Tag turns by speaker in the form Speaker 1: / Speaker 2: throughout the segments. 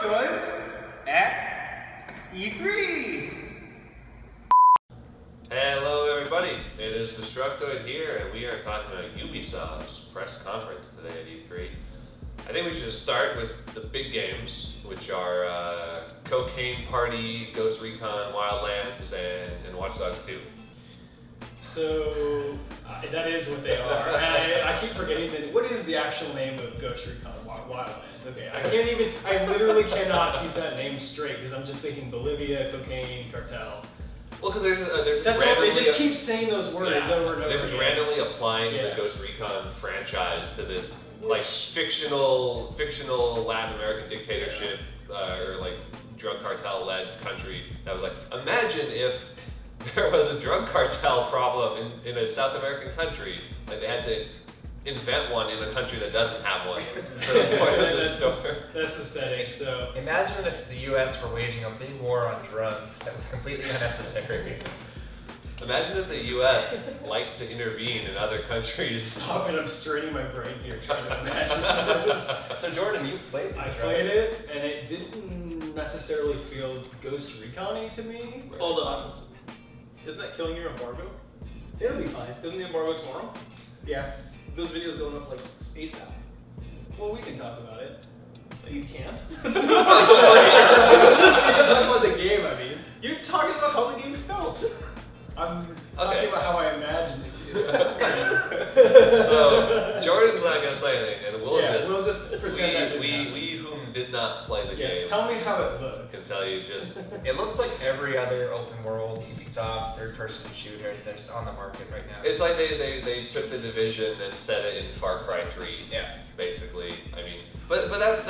Speaker 1: Destructoids at E3.
Speaker 2: Hello everybody, it is Destructoid here, and we are talking about Ubisoft's press conference today at E3. I think we should just start with the big games, which are Cocaine Party, Ghost Recon Wildlands, and Watch Dogs 2.
Speaker 3: So, that is what they are. And I keep forgetting that. What is the actual name of Ghost Recon Wildlands? Okay, I literally cannot keep that name straight because I'm just thinking Bolivia, cocaine, cartel.
Speaker 2: Well, because there's
Speaker 3: That's what they just keep saying those words over and over
Speaker 2: They're just
Speaker 3: again.
Speaker 2: randomly applying the Ghost Recon franchise to this like fictional Latin American dictatorship or like drug cartel-led country that was like, imagine if there was a drug cartel problem in a South American country, like they had to invent one in a country that doesn't have one for the point of the story.
Speaker 3: That's the setting, so.
Speaker 4: Imagine if the US were waging a big war on drugs that was completely unnecessary.
Speaker 2: Imagine if the US liked to intervene in other countries.
Speaker 3: Stop it, I'm straining my brain here trying to imagine this.
Speaker 4: So Jordan, you played
Speaker 3: I played it, and it didn't necessarily feel Ghost Recon-y to me.
Speaker 1: Hold on. Isn't that killing your embargo?
Speaker 3: It'll be fine.
Speaker 1: Isn't the embargo tomorrow?
Speaker 3: Yeah.
Speaker 1: Those videos going up like space out.
Speaker 3: Well, we can talk about it.
Speaker 1: You can't.
Speaker 3: You're talking about the game, I mean.
Speaker 1: You're talking about how the game felt.
Speaker 3: I'm talking about how I imagined it to.
Speaker 2: So Jordan's not gonna say anything, and we'll
Speaker 3: just pretend that didn't happen.
Speaker 2: we whom did not play the game.
Speaker 3: Tell me how it looks.
Speaker 2: Can tell you just.
Speaker 4: It looks like every other open world Ubisoft third-person shooter that's on the market right now.
Speaker 2: It's like they took the Division and set it in Far Cry 3.
Speaker 4: Yeah.
Speaker 2: Basically, I mean, but that's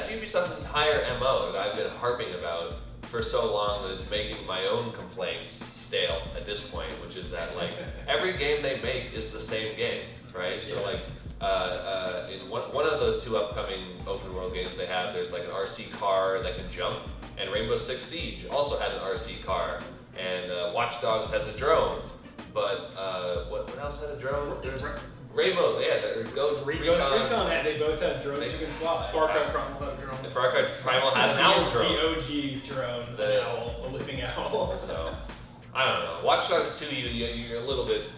Speaker 2: Ubisoft's entire MO that I've been harping about for so long that it's making my own complaints stale at this point, which is that like every game they make is the same game, right? So like in one of the two upcoming open world games they have, there's like an RC car that can jump, and Rainbow Six Siege also had an RC car, and Watch Dogs has a drone, but what else had a drone? There's Rainbow, Ghost Recon.
Speaker 3: They both have drones you can fly.
Speaker 1: Far Cry Primal had a drone.
Speaker 2: And Far Cry Primal had an owl drone.
Speaker 3: The OG drone, an owl, a living owl.
Speaker 2: So, I don't know. Watch Dogs 2, you're a little bit.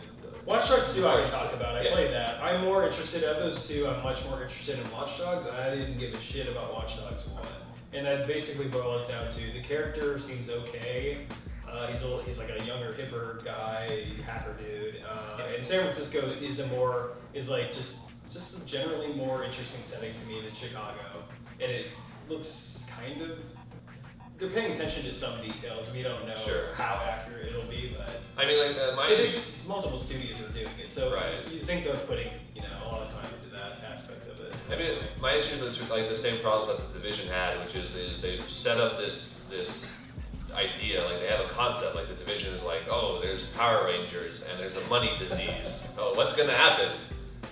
Speaker 3: Watch Dogs 2 I can talk about. I played that. I'm more interested of those two. I'm much more interested in Watch Dogs, and I didn't give a shit about Watch Dogs 1. And that basically boils down to the character seems okay. He's like a younger, hipper guy, hacker dude. And San Francisco is like just a generally more interesting setting to me than Chicago. And it looks kind of, they're paying attention to some details. We don't know how accurate it'll be, but
Speaker 2: I mean, like
Speaker 3: it's multiple studios are doing it, so you think they're putting a lot of time into that aspect of it.
Speaker 2: I mean, my issue is like the same problems that the Division had, which is they've set up this idea, like they have a concept, like the Division is like, oh, there's Power Rangers and there's a money disease. Oh, what's gonna happen?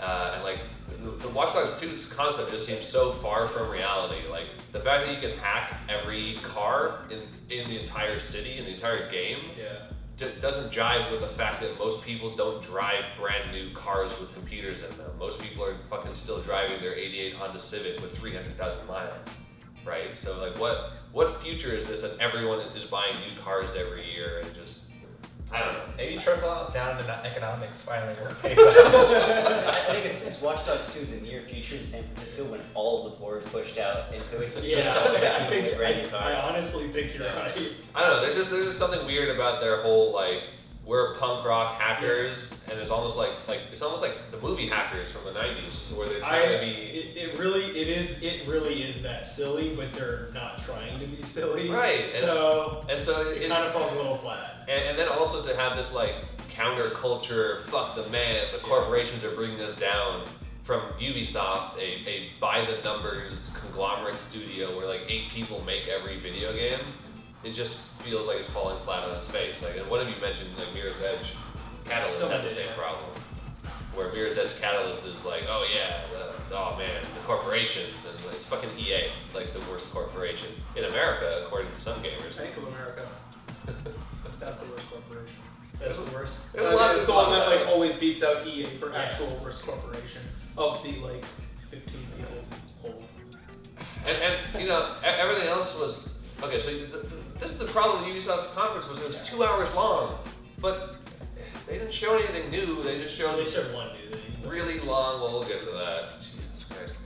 Speaker 2: And like the Watch Dogs 2's concept just seems so far from reality. Like the fact that you can hack every car in the entire city, in the entire game, doesn't jive with the fact that most people don't drive brand new cars with computers in them. Most people are fucking still driving their '88 Honda Civic with 300,000 miles. Right? So like what future is this that everyone is buying new cars every year and just, I don't know.
Speaker 4: Maybe trickle down into economics finally will pay out.
Speaker 5: I think it's Watch Dogs 2 in the near future in San Francisco when all the poor is pushed out, and so it can shift all that and get brand new cars.
Speaker 3: I honestly think you're right.
Speaker 2: I don't know, there's just something weird about their whole like, we're punk rock hackers, and it's almost like the movie Hackers from the 90s, where they're trying to be.
Speaker 3: It really is that silly, but they're not trying to be silly.
Speaker 2: Right.
Speaker 3: So
Speaker 2: it
Speaker 3: kind of falls a little flat.
Speaker 2: And then also to have this like counterculture, fuck the man, the corporations are bringing us down, from Ubisoft, a by the numbers conglomerate studio where like 8 people make every video game. It just feels like it's falling flat on its face. Like, and what have you mentioned? Like Mirror's Edge Catalyst had the same problem, where Mirror's Edge Catalyst is like, oh yeah, oh man, the corporations, and it's fucking EA, like the worst corporation in America, according to some gamers.
Speaker 1: Bank of America. That's the worst corporation.
Speaker 3: That's the worst.
Speaker 1: It's the one that like always beats out EA for actual worst corporation of the like 15 people old.
Speaker 2: and you know, everything else was okay. So this is the problem with Ubisoft's conference was it was 2 hours long, but they didn't show anything new. They just showed
Speaker 3: one new thing.
Speaker 2: really long. Well, we'll get to that. Jesus Christ.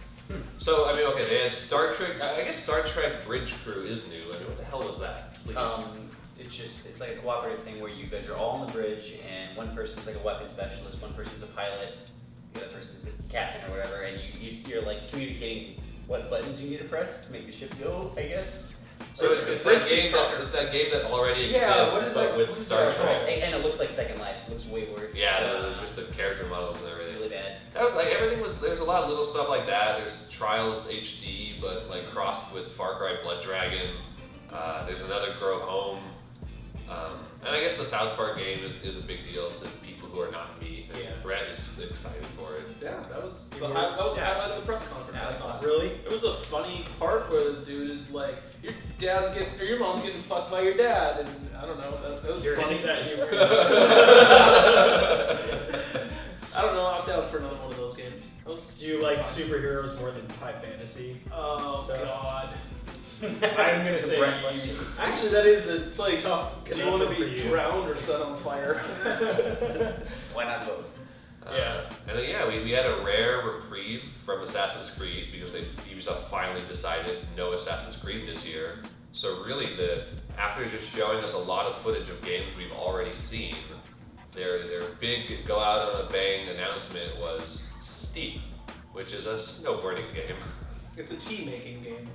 Speaker 2: So I mean, okay, they had Star Trek. I guess Star Trek Bridge Crew is new. I mean, what the hell was that? Please.
Speaker 5: It's like a cooperative thing where you guys are all on the bridge, and one person's like a weapon specialist, one person's a pilot, the other person's a captain or whatever, and you're like communicating what buttons you need to press to make the ship go, I guess.
Speaker 2: So it's that game that already exists, but with Star Trek.
Speaker 5: And it looks like Second Life. It looks way worse.
Speaker 2: Yeah, there's just the character models and everything.
Speaker 5: Really bad.
Speaker 2: That was, like everything was. There's a lot of little stuff like that. There's Trials HD, but like crossed with Far Cry Blood Dragon. There's another Grow Home. And I guess the South Park game is a big deal to people who are not me. And Brett is excited for it.
Speaker 1: Yeah, that was the highlight of the press conference. I thought.
Speaker 3: Really?
Speaker 1: It was a funny part where this dude is like, your mom's getting fucked by your dad, and I don't know. That was funny.
Speaker 3: That humor.
Speaker 1: I don't know. I'm down for another one of those games.
Speaker 3: Do you like superheroes more than high fantasy?
Speaker 1: Oh God.
Speaker 3: I'm gonna say
Speaker 1: Actually, it's like tough. Do you want to be
Speaker 3: you.
Speaker 1: drowned or set on fire?
Speaker 5: Why not both?
Speaker 2: And then, we had a rare reprieve from Assassin's Creed because Ubisoft finally decided no Assassin's Creed this year. So really, after just showing us a lot of footage of games we've already seen, their big go out on a bang announcement was Steep, which is a snowboarding game.
Speaker 1: It's a tea-making game.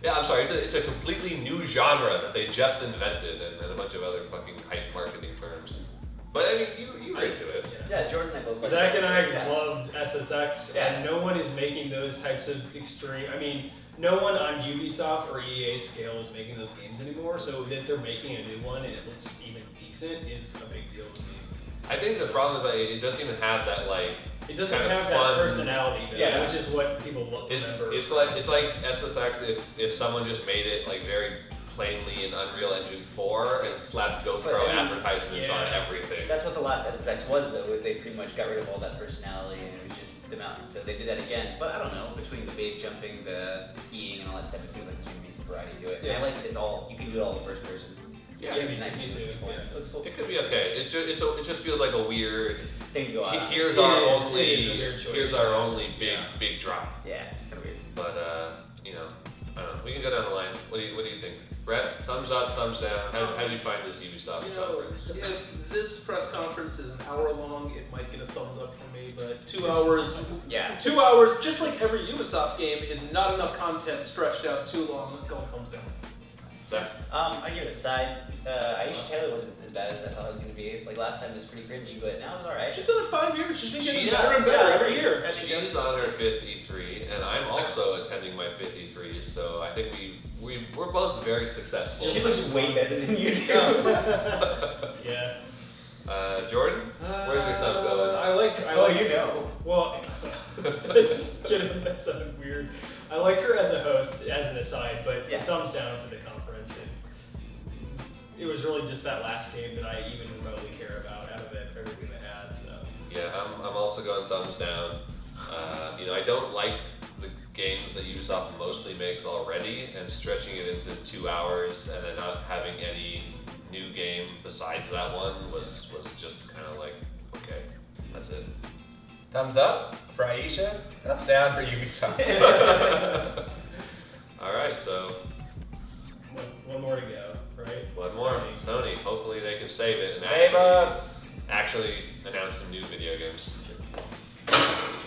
Speaker 2: Yeah, I'm sorry, it's a completely new genre that they just invented and a bunch of other fucking hype marketing terms. But I mean, you were into it.
Speaker 5: Yeah, Jordan and I both.
Speaker 3: Zach and I loved SSX, and no one is making those types of extreme. I mean, no one on Ubisoft or EA scale is making those games anymore. So that they're making a new one and it looks even decent is a big deal to me.
Speaker 2: I think the problem is that it doesn't even have that like.
Speaker 3: It doesn't have that personality though, which is what people remember.
Speaker 2: It's like SSX if someone just made it like very plainly in Unreal Engine 4 and slapped GoPro advertisements on everything.
Speaker 5: That's what the last SSX was though, was they pretty much got rid of all that personality and it was just the mountain. So they did that again. But I don't know, between the base jumping, the skiing and all that stuff, it seems like there's gonna be some variety to it. And I like that it's all, you can do it all in first person.
Speaker 2: Yeah,
Speaker 3: it's
Speaker 5: nice.
Speaker 2: It could be okay. It just feels like a weird
Speaker 5: thing to go out.
Speaker 2: Here's our only big drop.
Speaker 5: Yeah, it's kind of weird.
Speaker 2: But you know, I don't know. We can go down the line. What do you think, Brett? Thumbs up, thumbs down. How do you find this Ubisoft conference?
Speaker 1: If this press conference is an hour long, it might get a thumbs up from me. But 2 hours, 2 hours, just like every Ubisoft game, is not enough content stretched out too long. Going thumbs down.
Speaker 2: Zach?
Speaker 5: I give it a side. Aisha Taylor wasn't as bad as I thought it was going to be. Like last time it was pretty cringy, but now it's alright.
Speaker 1: She's done it 5 years. She's been getting better and better every year.
Speaker 2: She's on her 5th E3, and I'm also attending my 5th E3, so I think we're both very successful.
Speaker 5: She looks way better than you do.
Speaker 3: Yeah.
Speaker 2: Jordan? Where's your thumb going?
Speaker 3: I like you know. Well, that sounded weird. I like her as a host, as an aside, but thumbs down for the conference. And it was really just that last game that I even remotely care about out of everything they had. So
Speaker 2: yeah, I'm also going thumbs down. I don't like the games that Ubisoft mostly makes already, and stretching it into 2 hours and then not having any new game besides that one was just kind of like, okay, that's it.
Speaker 4: Thumbs up for Aisha, thumbs down for Ubisoft.
Speaker 2: Alright, so
Speaker 3: one more to go, right?
Speaker 2: One more. Sony. Hopefully they can save it and actually announce some new video games.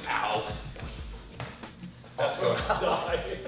Speaker 2: Ow.
Speaker 4: That's so
Speaker 3: Die.